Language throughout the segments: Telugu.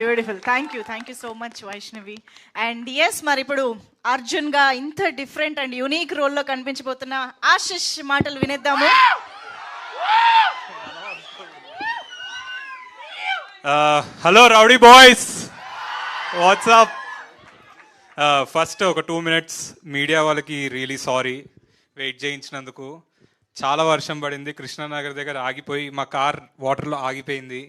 Beautiful. Thank you so much Vaishnavi. And yes, మరి ఇప్పుడు అర్జున్ గా ఇంత డిఫరెంట్ అండ్ యూనిక్ రోల్ లో కనిపించబోతున్న ఆశిష్ మాటలు వినేద్దాము. Hello rowdy boys, what's up. First ఒక 2 minutes మీడియా వాళ్ళకి రియలీ సారీ వెయిట్ చేయించినందుకు. చాలా వర్షం పడింది, కృష్ణానగర్ దగ్గర ఆగిపోయి మా కార్ వాటర్లో ఆగిపోయింది.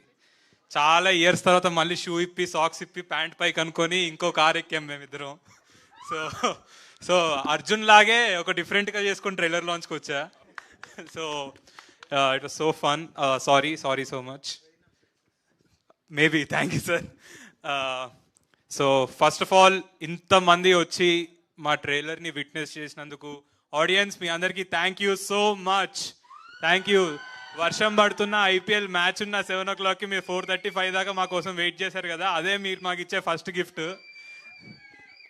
చాలా ఇయర్స్ తర్వాత మళ్ళీ షూ ఇప్పి సాక్స్ ఇప్పి ప్యాంట్ పైకి అనుకొని ఇంకో కార్ ఎక్కాం మేమిద్దరం. సో సో అర్జున్ లాగే ఒక డిఫరెంట్గా చేసుకుని ట్రైలర్ లాంచ్కి వచ్చా. So it was so fun. Sorry so much. Maybe thank you sir. So first of all ఇంతమంది వచ్చి మా ట్రైలర్ని విట్నెస్ చేసినందుకు ఆడియన్స్ మీ అందరికీ thank you so much. Thank you. వర్షం పడుతున్న ఐపీఎల్ మ్యాచ్ ఉన్న 7 o'clockకి మీరు 4:35 దాకా మా కోసం వెయిట్ చేశారు కదా, అదే మీరు మాకు ఇచ్చే ఫస్ట్ గిఫ్ట్.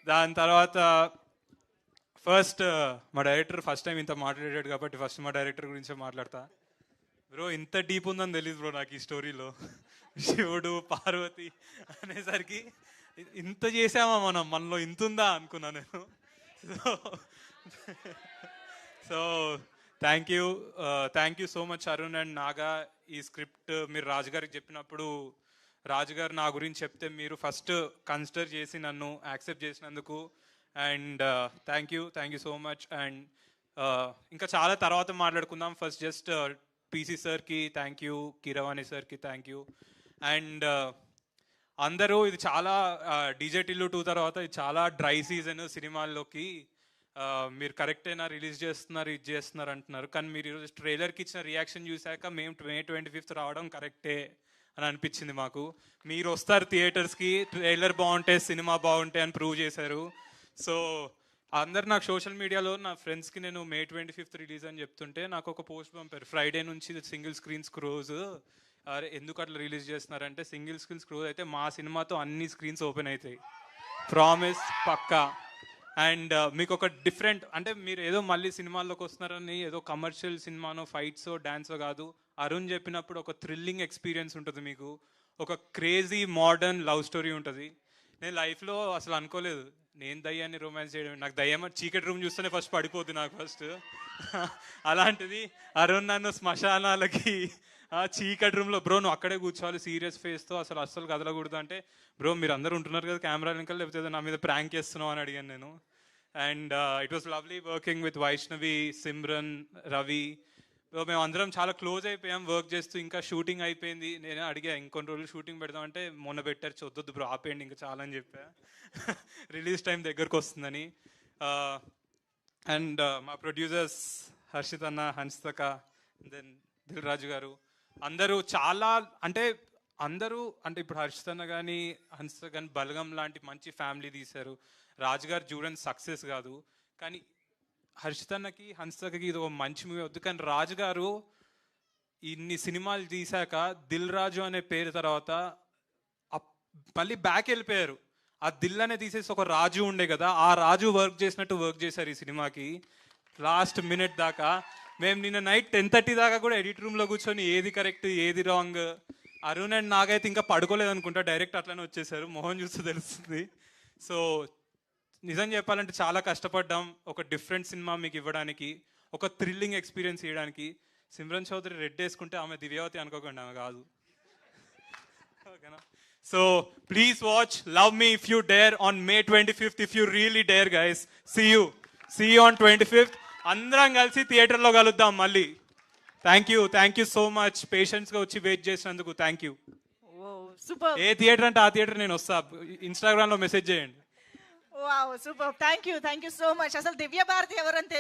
దాని తర్వాత ఫస్ట్ మా డైరెక్టర్ ఫస్ట్ టైం ఇంత మాట్లాడాడు కాబట్టి ఫస్ట్ మా డైరెక్టర్ గురించే మాట్లాడతా. బ్రో ఇంత డీప్ ఉందని తెలియదు బ్రో నాకు ఈ స్టోరీలో. శివుడు పార్వతి అనేసరికి ఇంత చేసామా మనలో ఇంత ఉందా అనుకున్నా నేను. So thank you so much Arun and Naga. ఈ స్క్రిప్ట్ మీరు రాజుగారికి చెప్పినప్పుడు రాజుగారు నా గురించి చెప్తే మీరు ఫస్ట్ కన్సిడర్ చేసి నన్ను యాక్సెప్ట్ చేసినందుకు and thank you so much. And ఇంకా చాలా తర్వాత మాట్లాడుకుందాం. ఫస్ట్ జస్ట్ పీసీ సార్కి థ్యాంక్ యూ, కీరవాణి సార్కి థ్యాంక్ యూ. అండ్ అందరూ ఇది చాలా డీజే టిల్లు 2 తర్వాత ఇది చాలా డ్రై సీజన్ సినిమాల్లోకి. మీరు కరెక్టేనా రిలీజ్ చేస్తున్నారు ఇది చేస్తున్నారు అంటున్నారు, కానీ మీరు ఈరోజు ట్రైలర్కి ఇచ్చిన రియాక్షన్ చూశాక మేము May 25th రావడం కరెక్టే అని అనిపించింది మాకు. మీరు వస్తారు థియేటర్స్కి, ట్రైలర్ బాగుంటే సినిమా బాగుంటే అని ప్రూవ్ చేశారు. సో అందరు నాకు సోషల్ మీడియాలో నా ఫ్రెండ్స్కి నేను May 25th రిలీజ్ అని చెప్తుంటే నాకు ఒక పోస్ట్ పంపారు, ఫ్రైడే నుంచి సింగిల్ స్క్రీన్ స్క్రోజ్. అరే ఎందుకు అట్లా రిలీజ్ చేస్తున్నారంటే సింగిల్ స్క్రీన్ స్క్రోజ్ అయితే మా సినిమాతో అన్ని స్క్రీన్స్ ఓపెన్ అవుతాయి, ప్రామిస్ పక్కా. అండ్ మీకు ఒక డిఫరెంట్ అంటే మీరు ఏదో మళ్ళీ సినిమాల్లోకి వస్తున్నారని ఏదో కమర్షియల్ సినిమానో ఫైట్సో డాన్సో కాదు, అరుణ్ చెప్పినప్పుడు ఒక థ్రిల్లింగ్ ఎక్స్పీరియన్స్ ఉంటుంది మీకు, ఒక క్రేజీ మోడర్న్ లవ్ స్టోరీ ఉంటుంది. నేను లైఫ్లో అసలు అనుకోలేదు నేను దయ్యాన్ని రొమాన్స్ చేయడం, నాకు దయ్యం చీకటి రూమ్ చూస్తేనే ఫస్ట్ పడిపోద్ది నాకు ఫస్ట్. అలాంటిది అరుణ్ నన్ను శ్మశానాలకి చీకటి రూమ్లో బ్రో నువ్వు అక్కడే కూర్చోవాలి సీరియస్ ఫేస్తో అస్సలు కదలకూడదు అంటే, బ్రో మీరు అందరూ ఉంటున్నారు కదా కెమెరా వెనకాల, లేకపోతే నా మీద ప్రాంక్ చేస్తున్నావు అని అడిగాను నేను. And it was lovely working with Vaishnavi, Simran, Ravi. మేము అందరం చాలా క్లోజ్ అయిపోయాం వర్క్ చేస్తూ. ఇంకా షూటింగ్ అయిపోయింది, నేను అడిగా ఇంకొన్ని రోజులు షూటింగ్ పెడదామంటే మొన్న పెట్టారు చొద్దొద్దు బ్రో ఆపేయండి ఇంకా చాలా అని చెప్పా, రిలీజ్ టైం దగ్గరకు వస్తుందని. అండ్ మా ప్రొడ్యూసర్స్ హర్షిత్ అన్న, హన్స్తక, దెన్ దిల్ రాజు గారు, అందరూ చాలా అంటే ఇప్పుడు హర్షిత్ అన్న కానీ హన్స్తక కానీ బలగం లాంటి మంచి ఫ్యామిలీ తీశారు. రాజుగారు చూడని సక్సెస్ కాదు, కానీ హర్షిత్ అన్నకి హన్స్తకకి ఇది ఒక మంచి మూవీ వద్దు, కానీ రాజుగారు ఇన్ని సినిమాలు తీశాక దిల్ రాజు అనే పేరు తర్వాత మళ్ళీ బ్యాక్ వెళ్ళిపోయారు. ఆ దిల్ అనే తీసేసి ఒక రాజు ఉండే కదా, ఆ రాజు వర్క్ చేసినట్టు వర్క్ చేశారు ఈ సినిమాకి లాస్ట్ మినిట్ దాకా. మేము నిన్న నైట్ 10:30 దాకా కూడా ఎడిట్ రూమ్లో కూర్చొని ఏది కరెక్ట్ ఏది రాంగ్. అరుణ్ అండ్ నాగైతే ఇంకా పడుకోలేదు అనుకుంటా, డైరెక్ట్ అట్లనే వచ్చేసారు, మొహం చూస్తే తెలుస్తుంది. సో నిజం చెప్పాలంటే చాలా కష్టపడ్డాం ఒక డిఫరెంట్ సినిమా మీకు ఇవ్వడానికి, ఒక థ్రిల్లింగ్ ఎక్స్పీరియన్స్ ఇవ్వడానికి. సిమ్రన్ చౌదరి రెడ్ వేసుకుంటే ఆమె దివ్యావతి అనుకోకండి, ఆమె కాదు, ఓకేనా? So please watch Love Me if you dare on May 25th. If you really dare guys, see you on 25th. అందరం కలిసి థియేటర్లో కలుద్దాం మళ్ళీ. థ్యాంక్ యూ సో మచ్ పేషెన్స్గా వచ్చి వెయిట్ చేసినందుకు. Thank you. ఏ థియేటర్ అంటే ఆ థియేటర్ నేను వస్తా, ఇన్స్టాగ్రామ్లో మెసేజ్ చేయండి. Wow super. Thank you so much. అసలు దివ్య భారతి ఎవరంతే